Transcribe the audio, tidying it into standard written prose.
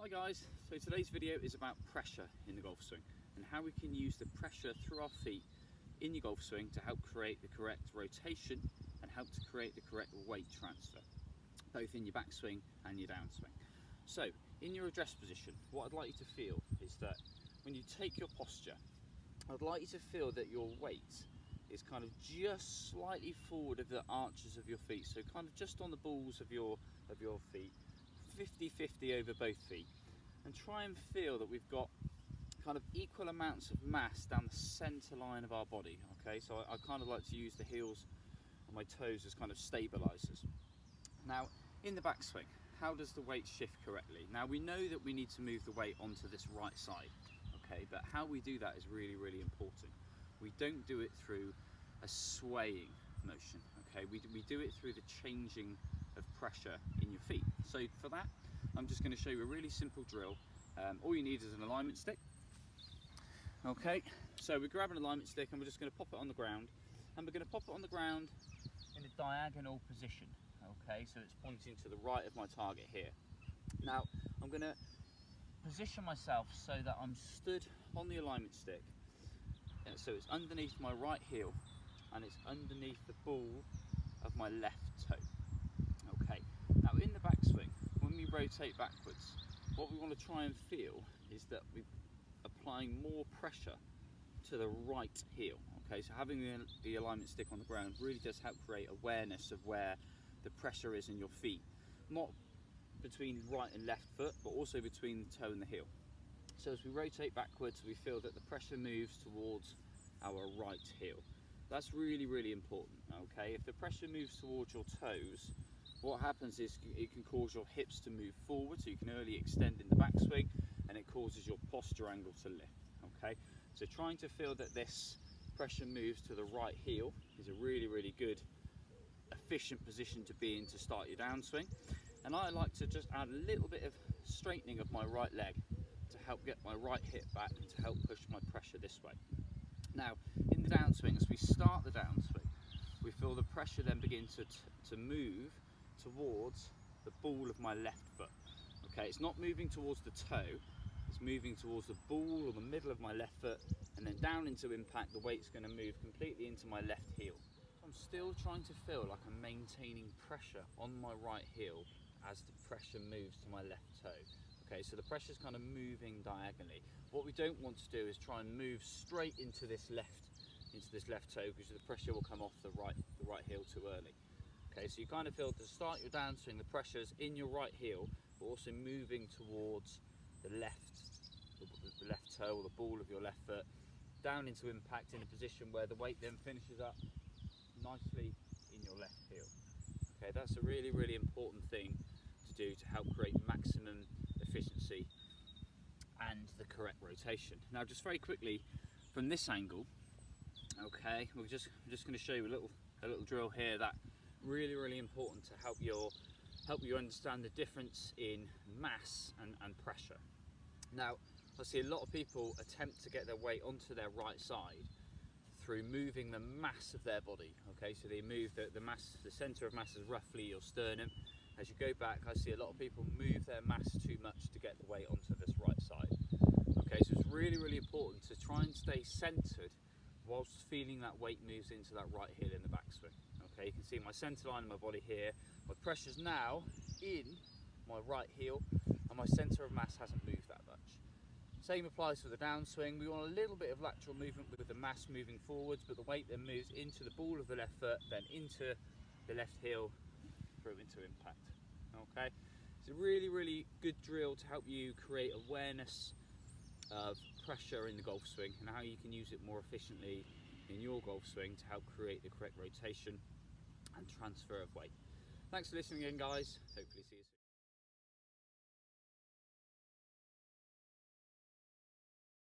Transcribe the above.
Hi guys, so today's video is about pressure in the golf swing and how we can use the pressure through our feet in your golf swing to help create the correct rotation and help to create the correct weight transfer, both in your backswing and your downswing. So in your address position, what I'd like you to feel is that when you take your posture, I'd like you to feel that your weight is kind of just slightly forward of the arches of your feet, so kind of just on the balls of your feet, 50-50 over both feet, and try and feel that we've got kind of equal amounts of mass down the center line of our body. Okay, so I kind of like to use the heels and my toes as kind of stabilizers. Now in the backswing, how does the weight shift correctly? Now we know that we need to move the weight onto this right side, okay, but how we do that is really important. We don't do it through a swaying motion, okay, we do it through the changing of pressure in your feet. So for that, I'm just going to show you a really simple drill. All you need is an alignment stick. Okay, so we grab an alignment stick and we're just going to pop it on the ground, and we're going to pop it on the ground in a diagonal position. Okay, so it's pointing to the right of my target here. Now I'm going to position myself so that I'm stood on the alignment stick, so it's underneath my right heel and it's underneath the ball of my left toe. Okay, now in the backswing, when we rotate backwards, what we want to try and feel is that we're applying more pressure to the right heel. Okay, so having the alignment stick on the ground really does help create awareness of where the pressure is in your feet, not between right and left foot, but also between the toe and the heel. So as we rotate backwards, we feel that the pressure moves towards our right heel. That's really important. Okay, if the pressure moves towards your toes, what happens is it can cause your hips to move forward, so you can early extend in the backswing, and it causes your posture angle to lift. Okay, so trying to feel that this pressure moves to the right heel is a really good, efficient position to be in to start your downswing. And I like to just add a little bit of straightening of my right leg to help get my right hip back and to help push my pressure this way. Now in the downswing, as we start the downswing, we feel the pressure then begin to move towards the ball of my left foot. Okay, it's not moving towards the toe, it's moving towards the ball or the middle of my left foot, and then down into impact, the weight's going to move completely into my left heel. So I'm still trying to feel like I'm maintaining pressure on my right heel as the pressure moves to my left toe. Okay, so the pressure's kind of moving diagonally. What we don't want to do is try and move straight into this left toe, because the pressure will come off the right heel too early. Okay, so you kind of feel to start your downswing, the pressure's in your right heel, but also moving towards the left toe or the ball of your left foot, down into impact in a position where the weight then finishes up nicely in your left heel. Okay, that's a really important thing to do to help create maximum efficiency and the correct rotation. Now just very quickly from this angle, okay, I'm just going to show you a little drill here that really important to help you understand the difference in mass and pressure. Now I see a lot of people attempt to get their weight onto their right side through moving the mass of their body. Okay, so they move the mass, the center of mass is roughly your sternum. As you go back, I see a lot of people move their mass too much to get the weight onto this right side. Okay, so it's really important to try and stay centered whilst feeling that weight moves into that right heel in the backswing. Okay, you can see my center line of my body here. My pressure's now in my right heel and my center of mass hasn't moved that much. Same applies for the downswing. We want a little bit of lateral movement with the mass moving forwards, but the weight then moves into the ball of the left foot, then into the left heel, through into impact. Okay, it's a really good drill to help you create awareness of pressure in the golf swing and how you can use it more efficiently in your golf swing to help create the correct rotation and transfer of weight. Thanks for listening again, guys. Hopefully see you soon.